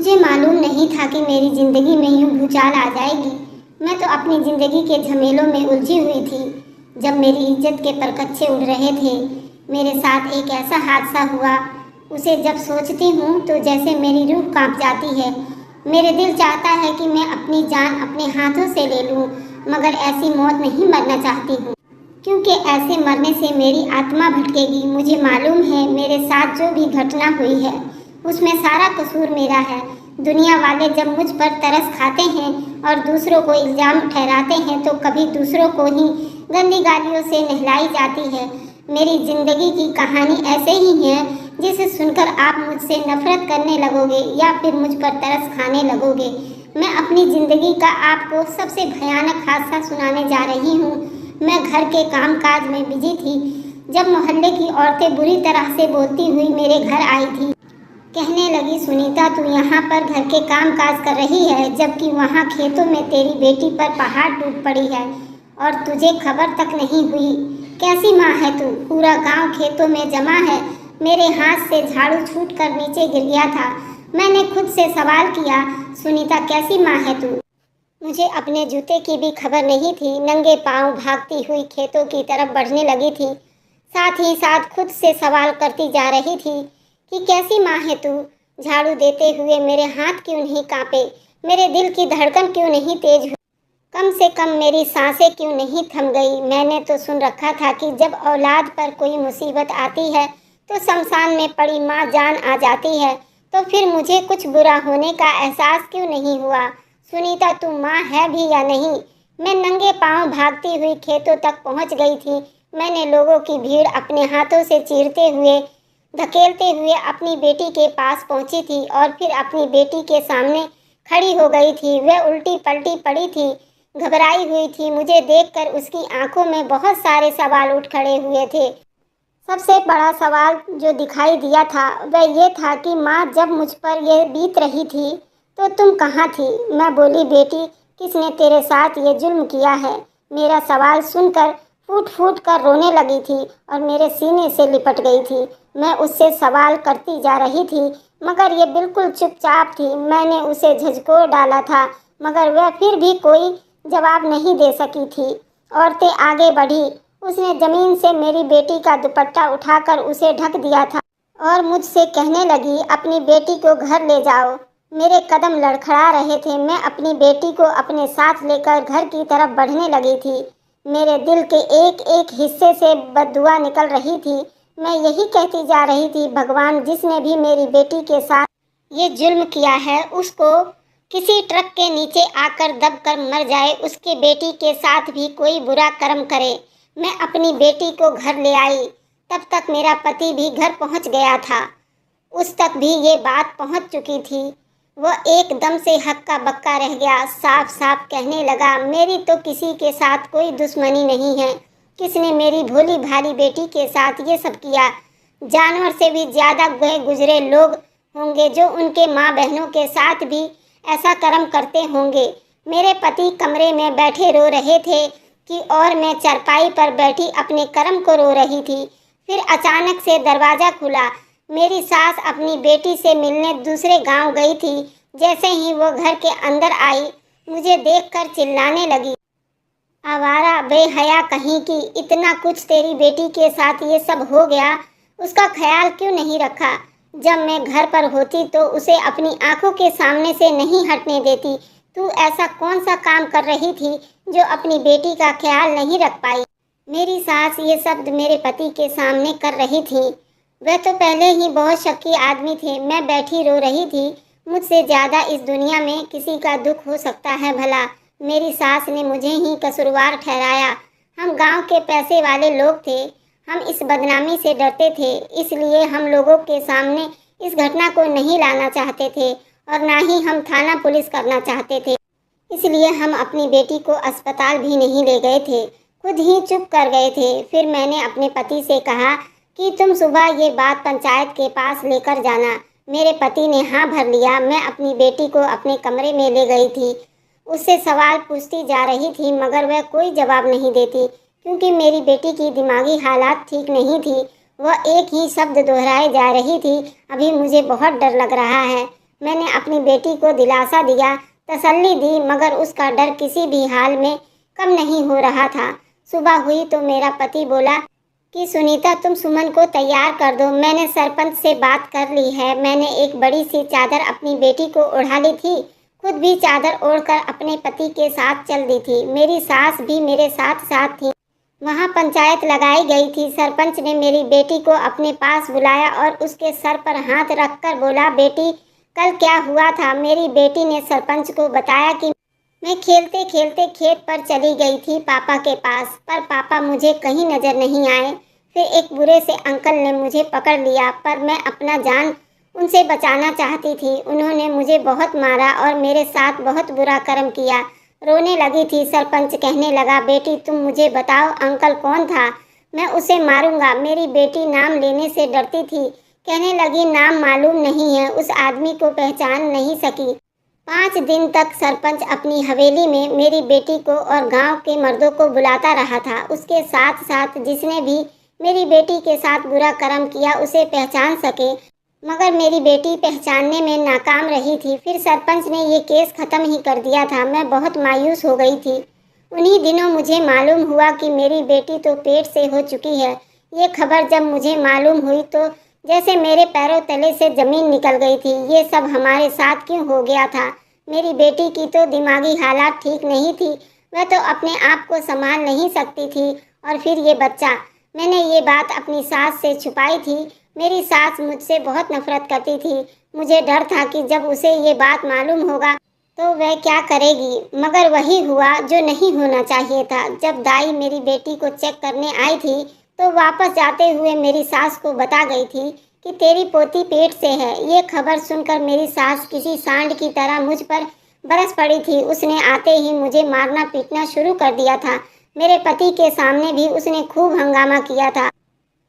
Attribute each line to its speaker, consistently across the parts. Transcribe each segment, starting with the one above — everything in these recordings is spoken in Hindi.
Speaker 1: मुझे मालूम नहीं था कि मेरी ज़िंदगी में यूँ भूचाल आ जाएगी। मैं तो अपनी ज़िंदगी के झमेलों में उलझी हुई थी जब मेरी इज्जत के परकच्चे उड़ रहे थे। मेरे साथ एक ऐसा हादसा हुआ, उसे जब सोचती हूँ तो जैसे मेरी रूह कांप जाती है। मेरे दिल चाहता है कि मैं अपनी जान अपने हाथों से ले लूँ, मगर ऐसी मौत नहीं मरना चाहती हूँ, क्योंकि ऐसे मरने से मेरी आत्मा भटकेगी। मुझे मालूम है मेरे साथ जो भी घटना हुई है उसमें सारा कसूर मेरा है। दुनिया वाले जब मुझ पर तरस खाते हैं और दूसरों को इल्ज़ाम ठहराते हैं तो कभी दूसरों को ही गंदी गालियों से नहलाई जाती है। मेरी ज़िंदगी की कहानी ऐसे ही है, जिसे सुनकर आप मुझसे नफरत करने लगोगे या फिर मुझ पर तरस खाने लगोगे। मैं अपनी ज़िंदगी का आपको सबसे भयानक हादसा सुनाने जा रही हूँ। मैं घर के कामकाज में बिजी थी जब मोहल्ले की औरतें बुरी तरह से बोलती हुई मेरे घर आई थी। कहने लगी, सुनीता तू यहाँ पर घर के काम काज कर रही है, जबकि वहाँ खेतों में तेरी बेटी पर पहाड़ टूट पड़ी है और तुझे खबर तक नहीं हुई। कैसी माँ है तू? पूरा गांव खेतों में जमा है। मेरे हाथ से झाड़ू छूट कर नीचे गिर गया था। मैंने खुद से सवाल किया, सुनीता कैसी माँ है तू? मुझे अपने जूते की भी खबर नहीं थी। नंगे पांव भागती हुई खेतों की तरफ बढ़ने लगी थी, साथ ही साथ खुद से सवाल करती जा रही थी कि कैसी माँ है तू? झाड़ू देते हुए मेरे हाथ क्यों नहीं कांपे? मेरे दिल की धड़कन क्यों नहीं तेज हुई? कम से कम मेरी सांसें क्यों नहीं थम गई? मैंने तो सुन रखा था कि जब औलाद पर कोई मुसीबत आती है तो शमशान में पड़ी माँ जान आ जाती है, तो फिर मुझे कुछ बुरा होने का एहसास क्यों नहीं हुआ? सुनीता तू माँ है भी या नहीं? मैं नंगे पांव भागती हुई खेतों तक पहुंच गई थी। मैंने लोगों की भीड़ अपने हाथों से चीरते हुए धकेलते हुए अपनी बेटी के पास पहुंची थी और फिर अपनी बेटी के सामने खड़ी हो गई थी। वह उल्टी पलटी पड़ी थी, घबराई हुई थी। मुझे देखकर उसकी आंखों में बहुत सारे सवाल उठ खड़े हुए थे। सबसे बड़ा सवाल जो दिखाई दिया था वह ये था कि माँ, जब मुझ पर यह बीत रही थी तो तुम कहाँ थी? मैं बोली, बेटी किसने तेरे साथ ये जुल्म किया है? मेरा सवाल सुनकर फूट फूट कर रोने लगी थी और मेरे सीने से लिपट गई थी। मैं उससे सवाल करती जा रही थी मगर ये बिल्कुल चुपचाप थी। मैंने उसे झिझकोर डाला था मगर वह फिर भी कोई जवाब नहीं दे सकी थी। औरतें आगे बढ़ी। उसने जमीन से मेरी बेटी का दुपट्टा उठाकर उसे ढक दिया था और मुझसे कहने लगी, अपनी बेटी को घर ले जाओ। मेरे कदम लड़खड़ा रहे थे। मैं अपनी बेटी को अपने साथ लेकर घर की तरफ बढ़ने लगी थी। मेरे दिल के एक एक हिस्से से बददुआ निकल रही थी। मैं यही कहती जा रही थी, भगवान, जिसने भी मेरी बेटी के साथ ये जुल्म किया है उसको किसी ट्रक के नीचे आकर दबकर मर जाए, उसके बेटी के साथ भी कोई बुरा कर्म करे। मैं अपनी बेटी को घर ले आई। तब तक मेरा पति भी घर पहुंच गया था। उस तक भी ये बात पहुंच चुकी थी। वह एकदम से हक्का बक्का रह गया। साफ साफ कहने लगा, मेरी तो किसी के साथ कोई दुश्मनी नहीं है। किसने मेरी भोली भाली बेटी के साथ ये सब किया? जानवर से भी ज़्यादा गए गुजरे लोग होंगे जो उनके माँ बहनों के साथ भी ऐसा कर्म करते होंगे। मेरे पति कमरे में बैठे रो रहे थे कि और मैं चारपाई पर बैठी अपने कर्म को रो रही थी। फिर अचानक से दरवाज़ा खुला। मेरी सास अपनी बेटी से मिलने दूसरे गांव गई थी। जैसे ही वो घर के अंदर आई, मुझे देखकर चिल्लाने लगी, आवारा बेहया कहीं की, इतना कुछ तेरी बेटी के साथ ये सब हो गया, उसका ख्याल क्यों नहीं रखा? जब मैं घर पर होती तो उसे अपनी आंखों के सामने से नहीं हटने देती। तू ऐसा कौन सा काम कर रही थी जो अपनी बेटी का ख्याल नहीं रख पाई? मेरी सास ये शब्द मेरे पति के सामने कर रही थी। वह तो पहले ही बहुत शक्की आदमी थे। मैं बैठी रो रही थी। मुझसे ज़्यादा इस दुनिया में किसी का दुख हो सकता है भला? मेरी सास ने मुझे ही कसूरवार ठहराया। हम गांव के पैसे वाले लोग थे। हम इस बदनामी से डरते थे, इसलिए हम लोगों के सामने इस घटना को नहीं लाना चाहते थे और ना ही हम थाना पुलिस करना चाहते थे। इसलिए हम अपनी बेटी को अस्पताल भी नहीं ले गए थे, खुद ही चुप कर गए थे। फिर मैंने अपने पति से कहा कि तुम सुबह ये बात पंचायत के पास लेकर जाना। मेरे पति ने हाँ भर लिया। मैं अपनी बेटी को अपने कमरे में ले गई थी। उससे सवाल पूछती जा रही थी मगर वह कोई जवाब नहीं देती, क्योंकि मेरी बेटी की दिमागी हालात ठीक नहीं थी। वह एक ही शब्द दोहराए जा रही थी, अभी मुझे बहुत डर लग रहा है। मैंने अपनी बेटी को दिलासा दिया, तसल्ली दी, मगर उसका डर किसी भी हाल में कम नहीं हो रहा था। सुबह हुई तो मेरा पति बोला कि सुनीता, तुम सुमन को तैयार कर दो। मैंने सरपंच से बात कर ली है। मैंने एक बड़ी सी चादर अपनी बेटी को ओढ़ा ली थी, खुद भी चादर ओढ़कर अपने पति के साथ चल दी थी। मेरी सास भी मेरे साथ साथ थी। वहाँ पंचायत लगाई गई थी। सरपंच ने मेरी बेटी को अपने पास बुलाया और उसके सर पर हाथ रखकर बोला, बेटी, कल क्या हुआ था? मेरी बेटी ने सरपंच को बताया कि मैं खेलते खेलते खेत पर चली गई थी पापा के पास, पर पापा मुझे कहीं नजर नहीं आए। फिर एक बुरे से अंकल ने मुझे पकड़ लिया, पर मैं अपना जान उनसे बचाना चाहती थी। उन्होंने मुझे बहुत मारा और मेरे साथ बहुत बुरा कर्म किया। रोने लगी थी। सरपंच कहने लगा, बेटी, तुम मुझे बताओ, अंकल कौन था? मैं उसे मारूंगा। मेरी बेटी नाम लेने से डरती थी। कहने लगी, नाम मालूम नहीं है, उस आदमी को पहचान नहीं सकी। 5 दिन तक सरपंच अपनी हवेली में मेरी बेटी को और गांव के मर्दों को बुलाता रहा था। उसके साथ साथ जिसने भी मेरी बेटी के साथ बुरा कर्म किया उसे पहचान सके, मगर मेरी बेटी पहचानने में नाकाम रही थी। फिर सरपंच ने ये केस ख़त्म ही कर दिया था। मैं बहुत मायूस हो गई थी। उन्हीं दिनों मुझे मालूम हुआ कि मेरी बेटी तो पेट से हो चुकी है। ये खबर जब मुझे मालूम हुई तो जैसे मेरे पैरों तले से ज़मीन निकल गई थी। ये सब हमारे साथ क्यों हो गया था? मेरी बेटी की तो दिमागी हालात ठीक नहीं थी, वह तो अपने आप को संभाल नहीं सकती थी। और फिर ये बच्चा। मैंने ये बात अपनी सास से छुपाई थी। मेरी सास मुझसे बहुत नफरत करती थी। मुझे डर था कि जब उसे ये बात मालूम होगा तो वह क्या करेगी, मगर वही हुआ जो नहीं होना चाहिए था। जब दाई मेरी बेटी को चेक करने आई थी तो वापस जाते हुए मेरी सास को बता गई थी कि तेरी पोती पेट से है। ये खबर सुनकर मेरी सास किसी सांड की तरह मुझ पर बरस पड़ी थी। उसने आते ही मुझे मारना पीटना शुरू कर दिया था। मेरे पति के सामने भी उसने खूब हंगामा किया था।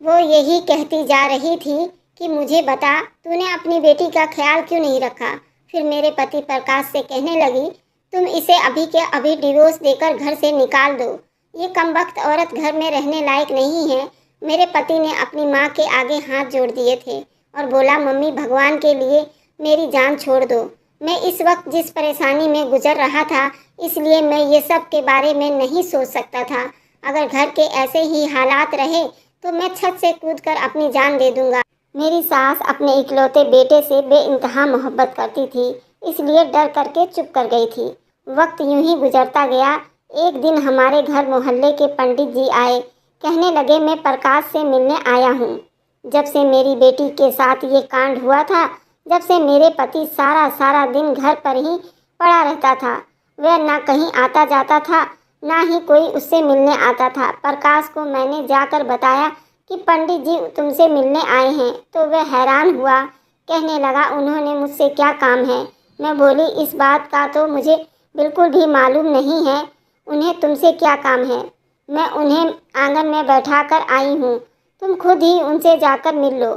Speaker 1: वो यही कहती जा रही थी कि मुझे बता, तूने अपनी बेटी का ख्याल क्यों नहीं रखा? फिर मेरे पति प्रकाश से कहने लगी, तुम इसे अभी के अभी डिवोर्स देकर घर से निकाल दो। ये कमबख्त औरत घर में रहने लायक नहीं है। मेरे पति ने अपनी माँ के आगे हाथ जोड़ दिए थे और बोला, मम्मी, भगवान के लिए मेरी जान छोड़ दो। मैं इस वक्त जिस परेशानी में गुजर रहा था, इसलिए मैं ये सब के बारे में नहीं सोच सकता था। अगर घर के ऐसे ही हालात रहे तो मैं छत से कूदकर अपनी जान दे दूंगा। मेरी सास अपने इकलौते बेटे से बेइंतहा मोहब्बत करती थी, इसलिए डर करके चुप कर गई थी। वक्त यूं ही गुजरता गया। एक दिन हमारे घर मोहल्ले के पंडित जी आए। कहने लगे, मैं प्रकाश से मिलने आया हूँ। जब से मेरी बेटी के साथ ये कांड हुआ था, जब से मेरे पति सारा दिन घर पर ही पड़ा रहता था। वह ना कहीं आता जाता था, ना ही कोई उससे मिलने आता था। प्रकाश को मैंने जाकर बताया कि पंडित जी तुमसे मिलने आए हैं, तो वह हैरान हुआ। कहने लगा, उन्होंने मुझसे क्या काम है? मैं बोली, इस बात का तो मुझे बिल्कुल भी मालूम नहीं है, उन्हें तुमसे क्या काम है? मैं उन्हें आंगन में बैठाकर आई हूँ, तुम खुद ही उनसे जाकर मिल लो।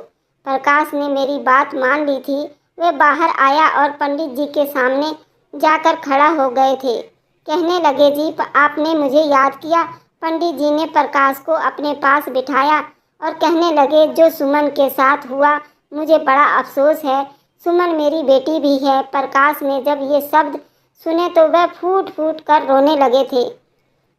Speaker 1: प्रकाश ने मेरी बात मान ली थी। वह बाहर आया और पंडित जी के सामने जाकर खड़ा हो गए थे। कहने लगे, जी, आपने मुझे याद किया? पंडित जी ने प्रकाश को अपने पास बिठाया और कहने लगे, जो सुमन के साथ हुआ मुझे बड़ा अफसोस है। सुमन मेरी बेटी भी है। प्रकाश ने जब ये शब्द सुने तो वह फूट फूट कर रोने लगे थे।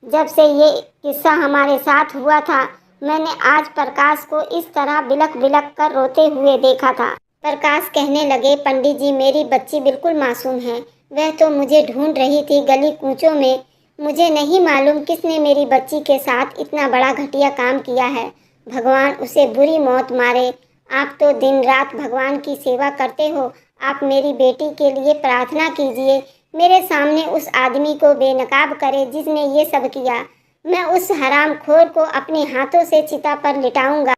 Speaker 1: जब से ये किस्सा हमारे साथ हुआ था, मैंने आज प्रकाश को इस तरह बिलख बिलख कर रोते हुए देखा था। प्रकाश कहने लगे, पंडित जी, मेरी बच्ची बिल्कुल मासूम है। वह तो मुझे ढूंढ रही थी गली कूचों में। मुझे नहीं मालूम किसने मेरी बच्ची के साथ इतना बड़ा घटिया काम किया है। भगवान उसे बुरी मौत मारे। आप तो दिन रात भगवान की सेवा करते हो। आप मेरी बेटी के लिए प्रार्थना कीजिए, मेरे सामने उस आदमी को बेनकाब करे जिसने ये सब किया। मैं उस हरामखोर को अपने हाथों से चिता पर लिटाऊंगा।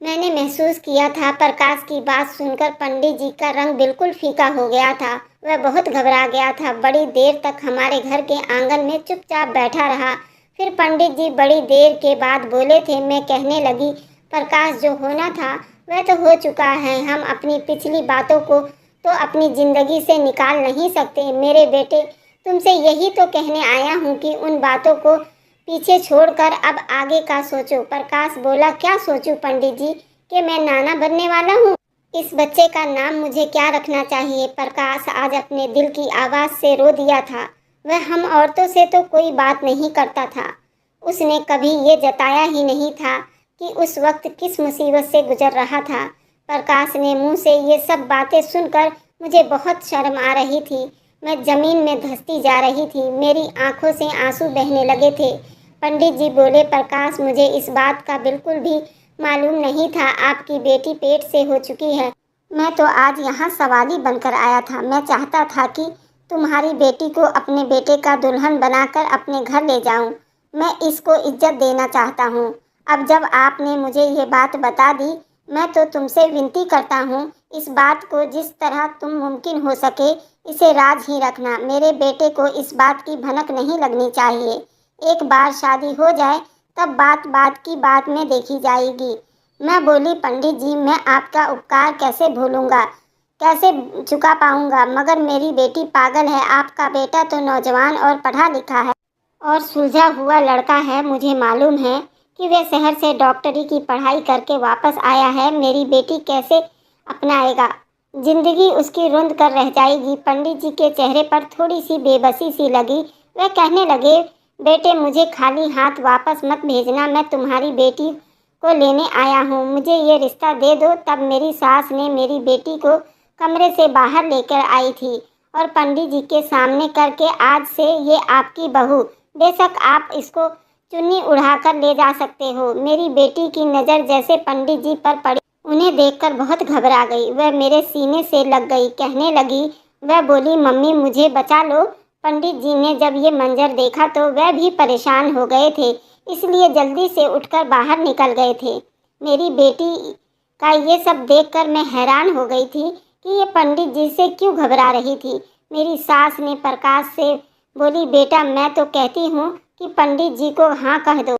Speaker 1: मैंने महसूस किया था प्रकाश की बात सुनकर पंडित जी का रंग बिल्कुल फीका हो गया था। वह बहुत घबरा गया था। बड़ी देर तक हमारे घर के आंगन में चुपचाप बैठा रहा। फिर पंडित जी बड़ी देर के बाद बोले थे। मैं कहने लगी, प्रकाश जो होना था वह तो हो चुका है। हम अपनी पिछली बातों को तो अपनी ज़िंदगी से निकाल नहीं सकते। मेरे बेटे, तुमसे यही तो कहने आया हूँ कि उन बातों को पीछे छोड़कर अब आगे का सोचो। प्रकाश बोला, क्या सोचूं पंडित जी, कि मैं नाना बनने वाला हूँ? इस बच्चे का नाम मुझे क्या रखना चाहिए? प्रकाश आज अपने दिल की आवाज़ से रो दिया था। वह हम औरतों से तो कोई बात नहीं करता था। उसने कभी ये जताया ही नहीं था कि उस वक्त किस मुसीबत से गुजर रहा था। प्रकाश ने मुंह से ये सब बातें सुनकर मुझे बहुत शर्म आ रही थी। मैं ज़मीन में धंसती जा रही थी। मेरी आंखों से आंसू बहने लगे थे। पंडित जी बोले, प्रकाश, मुझे इस बात का बिल्कुल भी मालूम नहीं था आपकी बेटी पेट से हो चुकी है। मैं तो आज यहाँ सवाली बनकर आया था। मैं चाहता था कि तुम्हारी बेटी को अपने बेटे का दुल्हन बनाकर अपने घर ले जाऊँ। मैं इसको इज्जत देना चाहता हूँ। अब जब आपने मुझे ये बात बता दी, मैं तो तुमसे विनती करता हूँ, इस बात को जिस तरह तुम मुमकिन हो सके इसे राज ही रखना। मेरे बेटे को इस बात की भनक नहीं लगनी चाहिए। एक बार शादी हो जाए तब बात की बात में देखी जाएगी। मैं बोली, पंडित जी, मैं आपका उपकार कैसे भूलूंगा, कैसे चुका पाऊंगा? मगर मेरी बेटी पागल है। आपका बेटा तो नौजवान और पढ़ा लिखा है और सुलझा हुआ लड़का है। मुझे मालूम है कि वह शहर से डॉक्टरी की पढ़ाई करके वापस आया है। मेरी बेटी कैसे अपनाएगा? जिंदगी उसकी रुंध कर रह जाएगी। पंडित जी के चेहरे पर थोड़ी सी बेबसी सी लगी। वह कहने लगे, बेटे, मुझे खाली हाथ वापस मत भेजना। मैं तुम्हारी बेटी को लेने आया हूँ। मुझे ये रिश्ता दे दो। तब मेरी सास ने मेरी बेटी को कमरे से बाहर लेकर आई थी और पंडित जी के सामने करके, आज से ये आपकी बहू। बेशक आप इसको चुन्नी उड़ाकर ले जा सकते हो। मेरी बेटी की नज़र जैसे पंडित जी पर पड़ी, उन्हें देखकर बहुत घबरा गई। वह मेरे सीने से लग गई। कहने लगी, वह बोली, मम्मी, मुझे बचा लो। पंडित जी ने जब ये मंजर देखा तो वह भी परेशान हो गए थे, इसलिए जल्दी से उठकर बाहर निकल गए थे। मेरी बेटी का ये सब देखकर मैं हैरान हो गई थी कि ये पंडित जी से क्यों घबरा रही थी। मेरी सास ने प्रकाश से बोली, बेटा, मैं तो कहती हूँ कि पंडित जी को हाँ कह दो।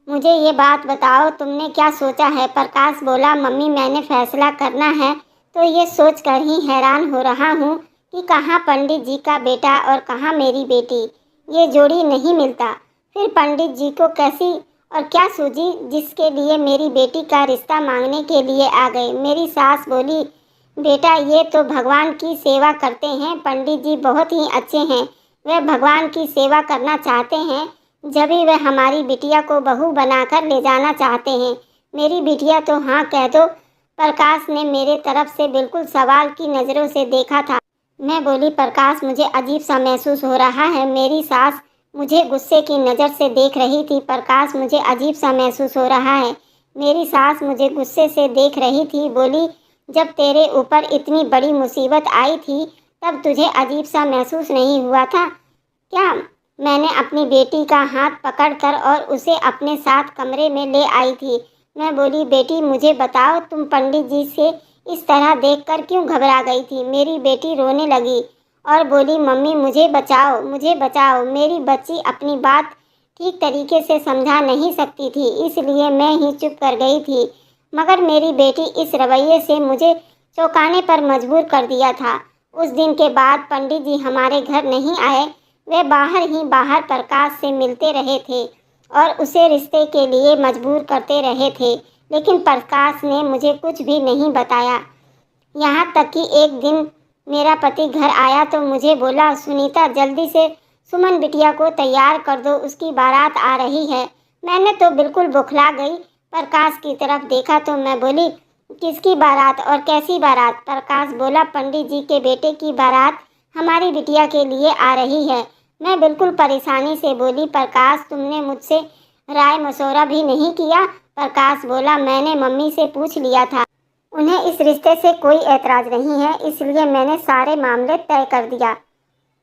Speaker 1: मुझे ये बात बताओ, तुमने क्या सोचा है? प्रकाश बोला, मम्मी, मैंने फैसला करना है तो ये सोच कर ही हैरान हो रहा हूँ कि कहाँ पंडित जी का बेटा और कहाँ मेरी बेटी। ये जोड़ी नहीं मिलता। फिर पंडित जी को कैसी और क्या सूझी जिसके लिए मेरी बेटी का रिश्ता मांगने के लिए आ गए। मेरी सास बोली, बेटा, ये तो भगवान की सेवा करते हैं। पंडित जी बहुत ही अच्छे हैं। वे भगवान की सेवा करना चाहते हैं, जब भी वह हमारी बिटिया को बहू बनाकर ले जाना चाहते हैं। मेरी बिटिया तो हाँ कह दो। प्रकाश ने मेरे तरफ से बिल्कुल सवाल की नज़रों से देखा था। मैं बोली, प्रकाश, मुझे अजीब सा महसूस हो रहा है। मेरी सास मुझे गुस्से की नज़र से देख रही थी। प्रकाश, मुझे अजीब सा महसूस हो रहा है। मेरी सास मुझे गुस्से से देख रही थी। बोली, जब तेरे ऊपर इतनी बड़ी मुसीबत आई थी तब तुझे अजीब सा महसूस नहीं हुआ था क्या? मैंने अपनी बेटी का हाथ पकड़कर और उसे अपने साथ कमरे में ले आई थी। मैं बोली, बेटी, मुझे बताओ, तुम पंडित जी से इस तरह देखकर क्यों घबरा गई थी? मेरी बेटी रोने लगी और बोली, मम्मी, मुझे बचाओ, मुझे बचाओ। मेरी बच्ची अपनी बात ठीक तरीके से समझा नहीं सकती थी, इसलिए मैं ही चुप कर गई थी। मगर मेरी बेटी इस रवैये से मुझे चौंकाने पर मजबूर कर दिया था। उस दिन के बाद पंडित जी हमारे घर नहीं आए। वे बाहर ही बाहर प्रकाश से मिलते रहे थे और उसे रिश्ते के लिए मजबूर करते रहे थे, लेकिन प्रकाश ने मुझे कुछ भी नहीं बताया। यहाँ तक कि एक दिन मेरा पति घर आया तो मुझे बोला, सुनीता, जल्दी से सुमन बिटिया को तैयार कर दो, उसकी बारात आ रही है। मैंने तो बिल्कुल बौखला गई। प्रकाश की तरफ देखा तो मैं बोली, किसकी बारात और कैसी बारात? प्रकाश बोला, पंडित जी के बेटे की बारात हमारी बिटिया के लिए आ रही है। मैं बिल्कुल परेशानी से बोली, प्रकाश, तुमने मुझसे राय मशवरा भी नहीं किया? प्रकाश बोला, मैंने मम्मी से पूछ लिया था, उन्हें इस रिश्ते से कोई ऐतराज़ नहीं है, इसलिए मैंने सारे मामले तय कर दिया।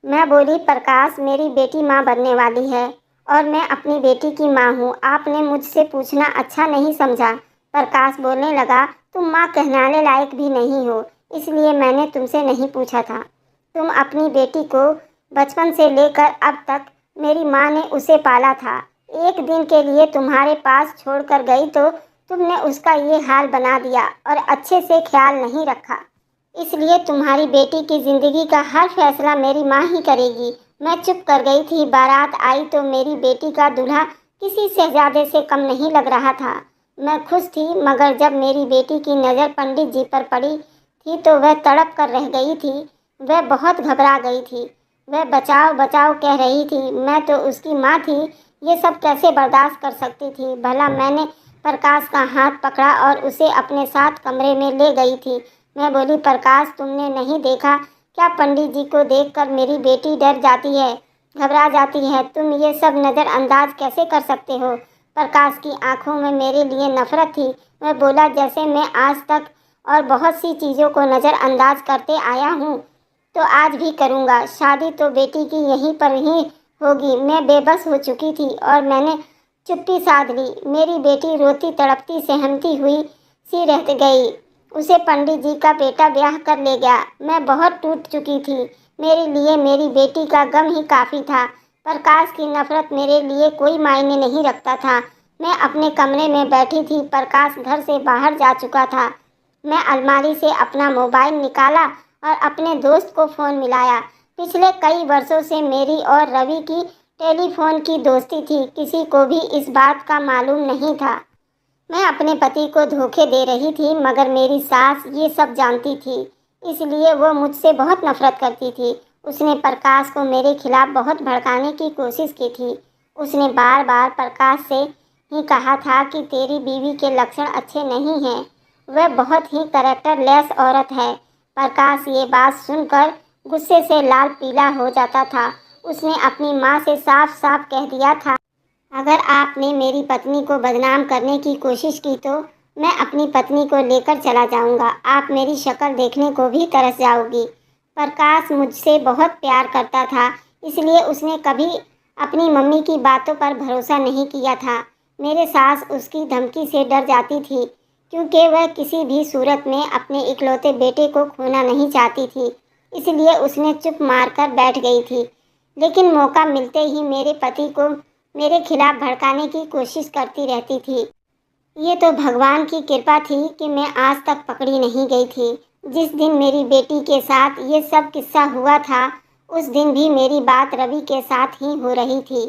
Speaker 1: मैं बोली, प्रकाश, मेरी बेटी माँ बनने वाली है और मैं अपनी बेटी की माँ हूँ। आपने मुझसे पूछना अच्छा नहीं समझा। प्रकाश बोलने लगा, तुम माँ कहलाने लायक भी नहीं हो, इसलिए मैंने तुमसे नहीं पूछा था। तुम अपनी बेटी को बचपन से लेकर अब तक मेरी माँ ने उसे पाला था। एक दिन के लिए तुम्हारे पास छोड़कर गई तो तुमने उसका ये हाल बना दिया और अच्छे से ख्याल नहीं रखा, इसलिए तुम्हारी बेटी की ज़िंदगी का हर फैसला मेरी माँ ही करेगी। मैं चुप कर गई थी। बारात आई तो मेरी बेटी का दूल्हा किसी शहजादे से कम नहीं लग रहा था। मैं खुश थी, मगर जब मेरी बेटी की नज़र पंडित जी पर पड़ी थी तो वह तड़प कर रह गई थी। वह बहुत घबरा गई थी। वह बचाओ बचाओ कह रही थी। मैं तो उसकी माँ थी, ये सब कैसे बर्दाश्त कर सकती थी। भला मैंने प्रकाश का हाथ पकड़ा और उसे अपने साथ कमरे में ले गई थी। मैं बोली, प्रकाश, तुमने नहीं देखा क्या पंडित जी को देखकर मेरी बेटी डर जाती है, घबरा जाती है। तुम ये सब नज़रअंदाज कैसे कर सकते हो। प्रकाश की आंखों में मेरे लिए नफरत थी। वह बोला, जैसे मैं आज तक और बहुत सी चीज़ों को नज़रअंदाज करते आया हूँ तो आज भी करूँगा। शादी तो बेटी की यहीं पर ही होगी। मैं बेबस हो चुकी थी और मैंने चुप्पी साध ली। मेरी बेटी रोती तड़पती सहमती हुई सी रह गई। उसे पंडित जी का बेटा ब्याह कर ले गया। मैं बहुत टूट चुकी थी। मेरे लिए मेरी बेटी का गम ही काफ़ी था। प्रकाश की नफरत मेरे लिए कोई मायने नहीं रखता था। मैं अपने कमरे में बैठी थी। प्रकाश घर से बाहर जा चुका था। मैं अलमारी से अपना मोबाइल निकाला और अपने दोस्त को फ़ोन मिलाया। पिछले कई वर्षों से मेरी और रवि की टेलीफोन की दोस्ती थी। किसी को भी इस बात का मालूम नहीं था। मैं अपने पति को धोखे दे रही थी, मगर मेरी सास ये सब जानती थी, इसलिए वो मुझसे बहुत नफरत करती थी। उसने प्रकाश को मेरे खिलाफ बहुत भड़काने की कोशिश की थी। उसने बार बार प्रकाश से ही कहा था कि तेरी बीवी के लक्षण अच्छे नहीं हैं, वह बहुत ही कैरेक्टरलेस औरत है। प्रकाश ये बात सुनकर गुस्से से लाल पीला हो जाता था। उसने अपनी माँ से साफ साफ कह दिया था, अगर आपने मेरी पत्नी को बदनाम करने की कोशिश की तो मैं अपनी पत्नी को लेकर चला जाऊंगा। आप मेरी शक्ल देखने को भी तरस जाओगी। प्रकाश मुझसे बहुत प्यार करता था, इसलिए उसने कभी अपनी मम्मी की बातों पर भरोसा नहीं किया था। मेरे सास उसकी धमकी से डर जाती थी, क्योंकि वह किसी भी सूरत में अपने इकलौते बेटे को खोना नहीं चाहती थी। इसलिए उसने चुप मारकर बैठ गई थी, लेकिन मौका मिलते ही मेरे पति को मेरे खिलाफ भड़काने की कोशिश करती रहती थी। ये तो भगवान की कृपा थी कि मैं आज तक पकड़ी नहीं गई थी। जिस दिन मेरी बेटी के साथ ये सब किस्सा हुआ था, उस दिन भी मेरी बात रवि के साथ ही हो रही थी।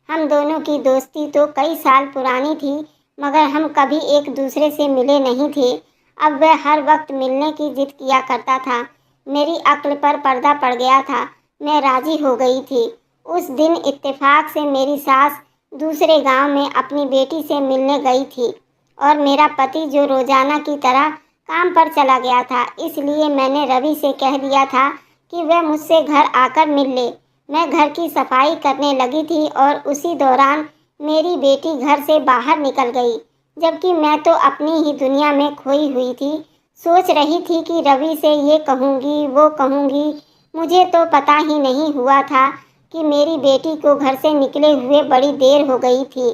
Speaker 1: हम दोनों की दोस्ती तो कई साल पुरानी थी, मगर हम कभी एक दूसरे से मिले नहीं थे। अब वह हर वक्त मिलने की जिद किया करता था। मेरी अक्ल पर पर्दा पड़ गया था। मैं राजी हो गई थी। उस दिन इत्तेफाक से मेरी सास दूसरे गांव में अपनी बेटी से मिलने गई थी और मेरा पति जो रोजाना की तरह काम पर चला गया था, इसलिए मैंने रवि से कह दिया था कि वह मुझसे घर आकर मिल ले। मैं घर की सफाई करने लगी थी और उसी दौरान मेरी बेटी घर से बाहर निकल गई, जबकि मैं तो अपनी ही दुनिया में खोई हुई थी। सोच रही थी कि रवि से ये कहूँगी वो कहूँगी। मुझे तो पता ही नहीं हुआ था कि मेरी बेटी को घर से निकले हुए बड़ी देर हो गई थी।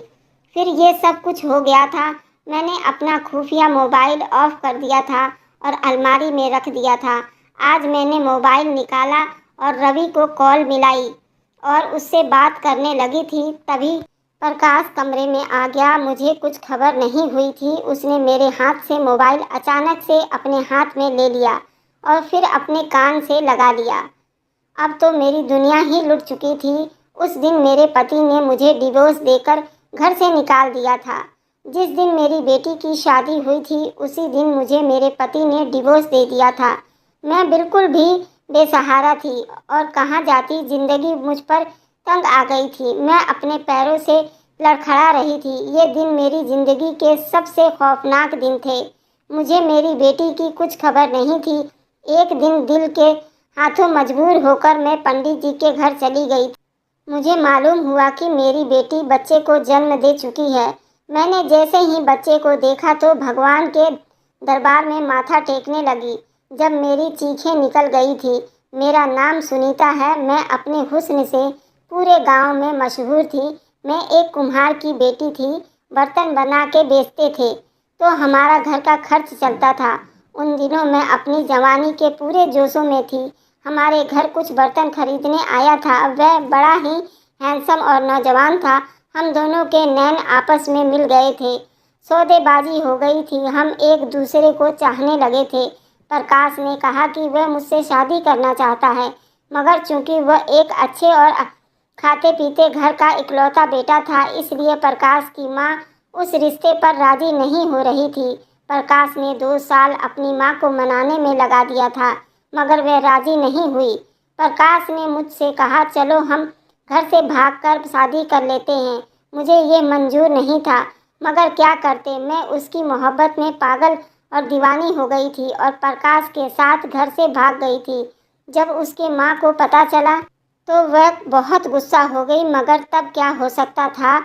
Speaker 1: फिर ये सब कुछ हो गया था। मैंने अपना खुफिया मोबाइल ऑफ कर दिया था और अलमारी में रख दिया था। आज मैंने मोबाइल निकाला और रवि को कॉल मिलाई और उससे बात करने लगी थी, तभी प्रकाश कमरे में आ गया। मुझे कुछ खबर नहीं हुई थी। उसने मेरे हाथ से मोबाइल अचानक से अपने हाथ में ले लिया और फिर अपने कान से लगा लिया। अब तो मेरी दुनिया ही लुट चुकी थी। उस दिन मेरे पति ने मुझे डिवोर्स देकर घर से निकाल दिया था। जिस दिन मेरी बेटी की शादी हुई थी, उसी दिन मुझे मेरे पति ने डिवोर्स दे दिया था। मैं बिल्कुल भी बेसहारा थी और कहाँ जाती। जिंदगी मुझ पर तंग आ गई थी। मैं अपने पैरों से लड़खड़ा रही थी। ये दिन मेरी ज़िंदगी के सबसे खौफनाक दिन थे। मुझे मेरी बेटी की कुछ खबर नहीं थी। एक दिन दिल के हाथों मजबूर होकर मैं पंडित जी के घर चली गई। मुझे मालूम हुआ कि मेरी बेटी बच्चे को जन्म दे चुकी है। मैंने जैसे ही बच्चे को देखा तो भगवान के दरबार में माथा टेकने लगी। जब मेरी चीखें निकल गई थी। मेरा नाम सुनीता है। मैं अपने हुस्न से पूरे गांव में मशहूर थी। मैं एक कुम्हार की बेटी थी। बर्तन बना के बेचते थे तो हमारा घर का खर्च चलता था। उन दिनों मैं अपनी जवानी के पूरे जोशों में थी। हमारे घर कुछ बर्तन खरीदने आया था। वह बड़ा ही हैंडसम और नौजवान था। हम दोनों के नैन आपस में मिल गए थे। सौदेबाजी हो गई थी। हम एक दूसरे को चाहने लगे थे। प्रकाश ने कहा कि वह मुझसे शादी करना चाहता है, मगर चूंकि वह एक अच्छे और खाते पीते घर का इकलौता बेटा था, इसलिए प्रकाश की माँ उस रिश्ते पर राजी नहीं हो रही थी। प्रकाश ने 2 साल अपनी माँ को मनाने में लगा दिया था, मगर वह राजी नहीं हुई। प्रकाश ने मुझसे कहा, चलो हम घर से भागकर शादी कर लेते हैं। मुझे ये मंजूर नहीं था, मगर क्या करते, मैं उसकी मोहब्बत में पागल और दीवानी हो गई थी और प्रकाश के साथ घर से भाग गई थी। जब उसके माँ को पता चला तो वह बहुत गुस्सा हो गई, मगर तब क्या हो सकता था।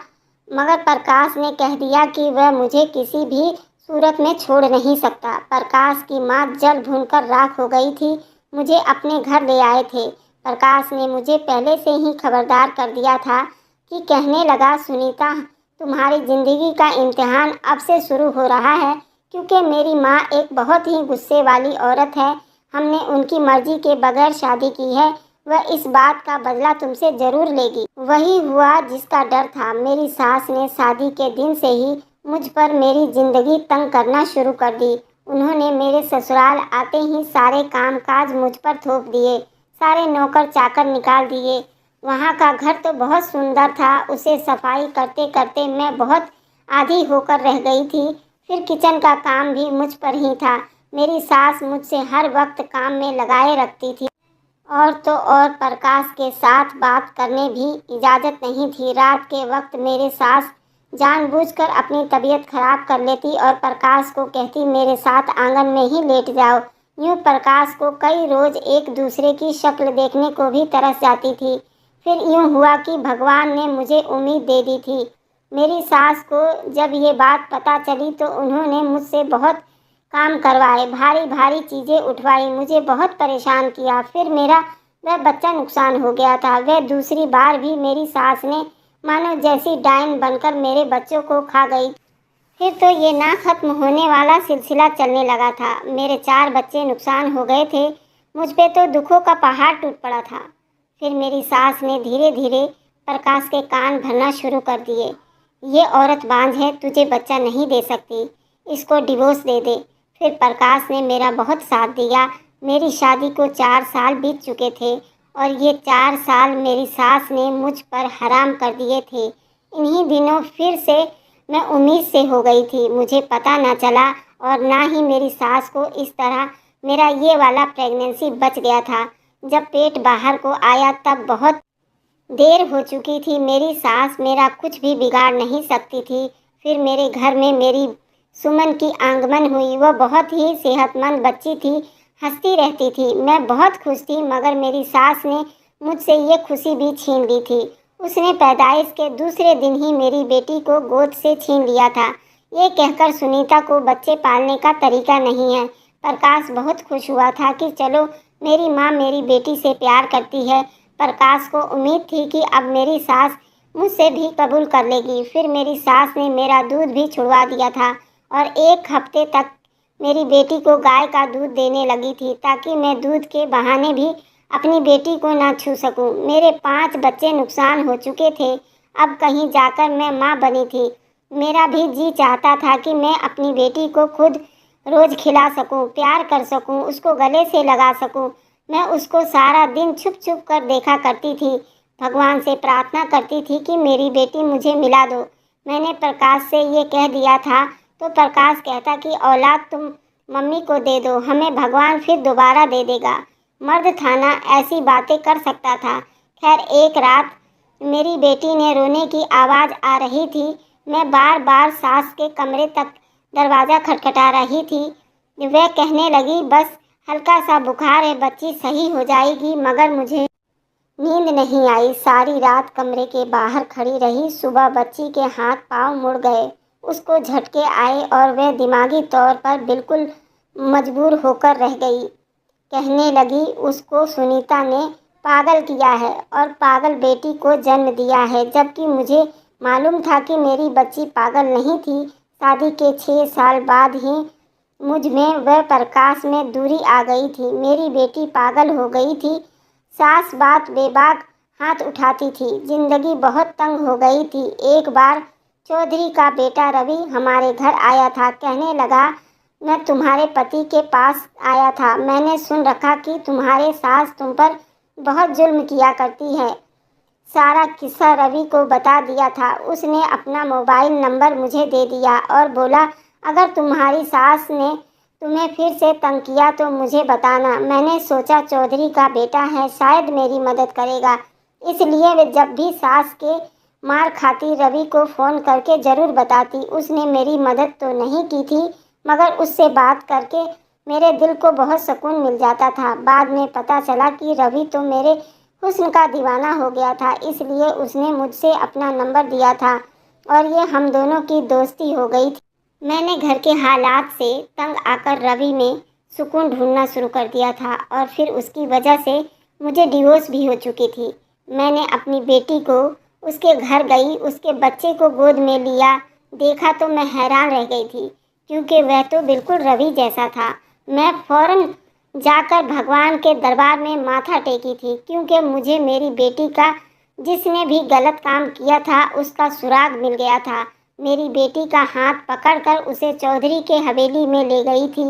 Speaker 1: मगर प्रकाश ने कह दिया कि वह मुझे किसी भी सूरत में छोड़ नहीं सकता। प्रकाश की माँ जल भूनकर राख हो गई थी। मुझे अपने घर ले आए थे। प्रकाश ने मुझे पहले से ही खबरदार कर दिया था कि कहने लगा, सुनीता, तुम्हारी ज़िंदगी का इम्तिहान अब से शुरू हो रहा है, क्योंकि मेरी माँ एक बहुत ही गुस्से वाली औरत है। हमने उनकी मर्जी के बगैर शादी की है। वह इस बात का बदला तुमसे ज़रूर लेगी। वही हुआ जिसका डर था। मेरी सास ने शादी के दिन से ही मुझ पर मेरी ज़िंदगी तंग करना शुरू कर दी। उन्होंने मेरे ससुराल आते ही सारे काम काज मुझ पर थोप दिए, सारे नौकर चाकर निकाल दिए। वहाँ का घर तो बहुत सुंदर था, उसे सफाई करते करते मैं बहुत आधी होकर रह गई थी। फिर किचन का काम भी मुझ पर ही था। मेरी सास मुझसे हर वक्त काम में लगाए रखती थी। और तो और प्रकाश के साथ बात करने भी इजाज़त नहीं थी। रात के वक्त मेरे सास जानबूझकर अपनी तबीयत खराब कर लेती और प्रकाश को कहती, मेरे साथ आंगन में ही लेट जाओ। यूँ प्रकाश को कई रोज़ एक दूसरे की शक्ल देखने को भी तरस जाती थी। फिर यूँ हुआ कि भगवान ने मुझे उम्मीद दे दी थी। मेरी सास को जब ये बात पता चली तो उन्होंने मुझसे बहुत काम करवाए, भारी भारी चीज़ें उठवाई, मुझे बहुत परेशान किया। फिर मेरा वह बच्चा नुकसान हो गया था। वह दूसरी बार भी मेरी सास ने मानो जैसी डायन बनकर मेरे बच्चों को खा गई। फिर तो ये ना खत्म होने वाला सिलसिला चलने लगा था। मेरे 4 बच्चे नुकसान हो गए थे। मुझ पे तो दुखों का पहाड़ टूट पड़ा था। फिर मेरी सास ने धीरे धीरे प्रकाश के कान भरना शुरू कर दिए। ये औरत बांझ है, तुझे बच्चा नहीं दे सकती, इसको डिवोर्स दे दे। फिर प्रकाश ने मेरा बहुत साथ दिया। मेरी शादी को 4 साल बीत चुके थे और ये 4 साल मेरी सास ने मुझ पर हराम कर दिए थे। इन्हीं दिनों फिर से मैं उम्मीद से हो गई थी। मुझे पता ना चला और ना ही मेरी सास को। इस तरह मेरा ये वाला प्रेगनेंसी बच गया था। जब पेट बाहर को आया तब बहुत देर हो चुकी थी। मेरी सास मेरा कुछ भी बिगाड़ नहीं सकती थी। फिर मेरे घर में मेरी सुमन की आगमन हुई। वह बहुत ही सेहतमंद बच्ची थी, हंसती रहती थी। मैं बहुत खुश थी, मगर मेरी सास ने मुझसे ये खुशी भी छीन ली थी। उसने पैदाइश के दूसरे दिन ही मेरी बेटी को गोद से छीन लिया था। ये कहकर, सुनीता को बच्चे पालने का तरीका नहीं है। प्रकाश बहुत खुश हुआ था कि चलो मेरी माँ मेरी बेटी से प्यार करती है। प्रकाश को उम्मीद थी कि अब मेरी सास मुझसे भी कबूल कर लेगी। फिर मेरी सास ने मेरा दूध भी छुड़वा दिया था और 1 हफ्ते तक मेरी बेटी को गाय का दूध देने लगी थी, ताकि मैं दूध के बहाने भी अपनी बेटी को ना छू सकूं। मेरे 5 बच्चे नुकसान हो चुके थे। अब कहीं जाकर मैं माँ बनी थी। मेरा भी जी चाहता था कि मैं अपनी बेटी को खुद रोज़ खिला सकूं, प्यार कर सकूं, उसको गले से लगा सकूं। मैं उसको सारा दिन छुप छुप कर देखा करती थी। भगवान से प्रार्थना करती थी कि मेरी बेटी मुझे मिला दो। मैंने प्रकाश से ये कह दिया था तो प्रकाश कहता कि औलाद तुम मम्मी को दे दो, हमें भगवान फिर दोबारा दे देगा। मर्द था ना, ऐसी बातें कर सकता था। खैर, एक रात मेरी बेटी ने रोने की आवाज़ आ रही थी। मैं बार बार सास के कमरे तक दरवाज़ा खटखटा रही थी। वह कहने लगी, बस हल्का सा बुखार है, बच्ची सही हो जाएगी। मगर मुझे नींद नहीं आई। सारी रात कमरे के बाहर खड़ी रही। सुबह बच्ची के हाथ पांव मुड़ गए, उसको झटके आए और वह दिमागी तौर पर बिल्कुल मजबूर होकर रह गई। कहने लगी, उसको सुनीता ने पागल किया है और पागल बेटी को जन्म दिया है, जबकि मुझे मालूम था कि मेरी बच्ची पागल नहीं थी। शादी के 6 साल बाद ही मुझ में व प्रकाश में दूरी आ गई थी। मेरी बेटी पागल हो गई थी। सास बात बेबाक हाथ उठाती थी। जिंदगी बहुत तंग हो गई थी। एक बार चौधरी का बेटा रवि हमारे घर आया था। कहने लगा, मैं तुम्हारे पति के पास आया था। मैंने सुन रखा कि तुम्हारे सास तुम पर बहुत जुल्म किया करती है। सारा किस्सा रवि को बता दिया था। उसने अपना मोबाइल नंबर मुझे दे दिया और बोला, अगर तुम्हारी सास ने तुम्हें फिर से तंग किया तो मुझे बताना। मैंने सोचा चौधरी का बेटा है, शायद मेरी मदद करेगा, इसलिए वे जब भी सास के मार खाती रवि को फ़ोन करके ज़रूर बताती। उसने मेरी मदद तो नहीं की थी, मगर उससे बात करके मेरे दिल को बहुत सुकून मिल जाता था। बाद में पता चला कि रवि तो मेरे हुस्न का दीवाना हो गया था, इसलिए उसने मुझसे अपना नंबर दिया था और ये हम दोनों की दोस्ती हो गई थी। मैंने घर के हालात से तंग आकर रवि में सुकून ढूंढना शुरू कर दिया था और फिर उसकी वजह से मुझे डिवोर्स भी हो चुकी थी। मैंने अपनी बेटी को उसके घर गई, उसके बच्चे को गोद में लिया, देखा तो मैं हैरान रह गई थी, क्योंकि वह तो बिल्कुल रवि जैसा था। मैं फ़ौरन जाकर भगवान के दरबार में माथा टेकी थी, क्योंकि मुझे मेरी बेटी का, जिसने भी गलत काम किया था, उसका सुराग मिल गया था। मेरी बेटी का हाथ पकड़कर उसे चौधरी के हवेली में ले गई थी।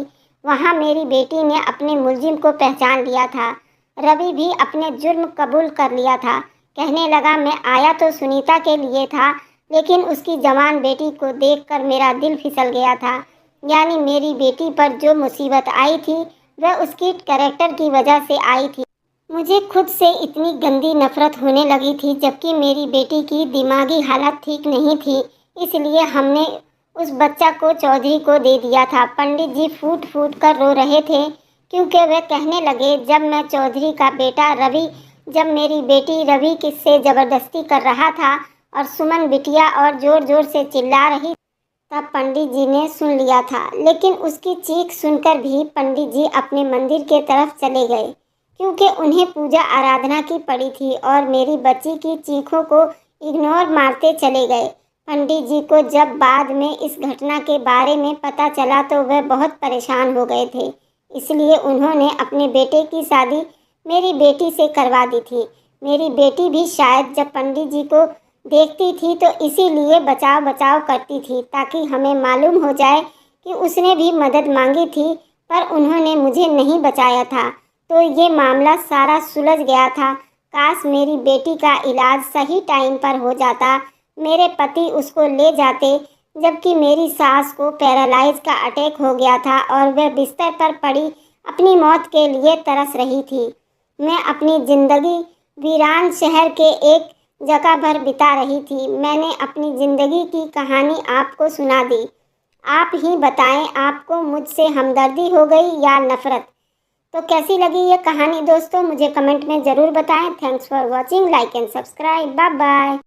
Speaker 1: वहाँ मेरी बेटी ने अपने मुलजिम को पहचान लिया था। रवि भी अपने जुर्म कबूल कर लिया था। कहने लगा, मैं आया तो सुनीता के लिए था, लेकिन उसकी जवान बेटी को देखकर मेरा दिल फिसल गया था। यानी मेरी बेटी पर जो मुसीबत आई थी वह उसकी कैरेक्टर की वजह से आई थी। मुझे खुद से इतनी गंदी नफरत होने लगी थी, जबकि मेरी बेटी की दिमागी हालत ठीक नहीं थी। इसलिए हमने उस बच्चा को चौधरी को दे दिया था। पंडित जी फूट फूट कर रो रहे थे, क्योंकि वे कहने लगे, जब मैं चौधरी का बेटा रवि, जब मेरी बेटी रवि किससे ज़बरदस्ती कर रहा था और सुमन बिटिया और ज़ोर ज़ोर से चिल्ला रही, तब पंडित जी ने सुन लिया था। लेकिन उसकी चीख सुनकर भी पंडित जी अपने मंदिर के तरफ चले गए, क्योंकि उन्हें पूजा आराधना की पड़ी थी और मेरी बच्ची की चीखों को इग्नोर मारते चले गए। पंडित जी को जब बाद में इस घटना के बारे में पता चला तो वह बहुत परेशान हो गए थे, इसलिए उन्होंने अपने बेटे की शादी मेरी बेटी से करवा दी थी। मेरी बेटी भी शायद जब पंडित जी को देखती थी तो इसीलिए बचाव बचाव करती थी, ताकि हमें मालूम हो जाए कि उसने भी मदद मांगी थी, पर उन्होंने मुझे नहीं बचाया था, तो ये मामला सारा सुलझ गया था। काश मेरी बेटी का इलाज सही टाइम पर हो जाता, मेरे पति उसको ले जाते, जबकि मेरी सास को पैरालाइज का अटैक हो गया था और वह बिस्तर पर पड़ी अपनी मौत के लिए तरस रही थी। मैं अपनी ज़िंदगी वीरान शहर के एक जगह पर बिता रही थी। मैंने अपनी ज़िंदगी की कहानी आपको सुना दी। आप ही बताएं, आपको मुझसे हमदर्दी हो गई या नफ़रत? तो कैसी लगी ये कहानी दोस्तों, मुझे कमेंट में ज़रूर बताएं। Thanks for watching, like and subscribe, bye bye.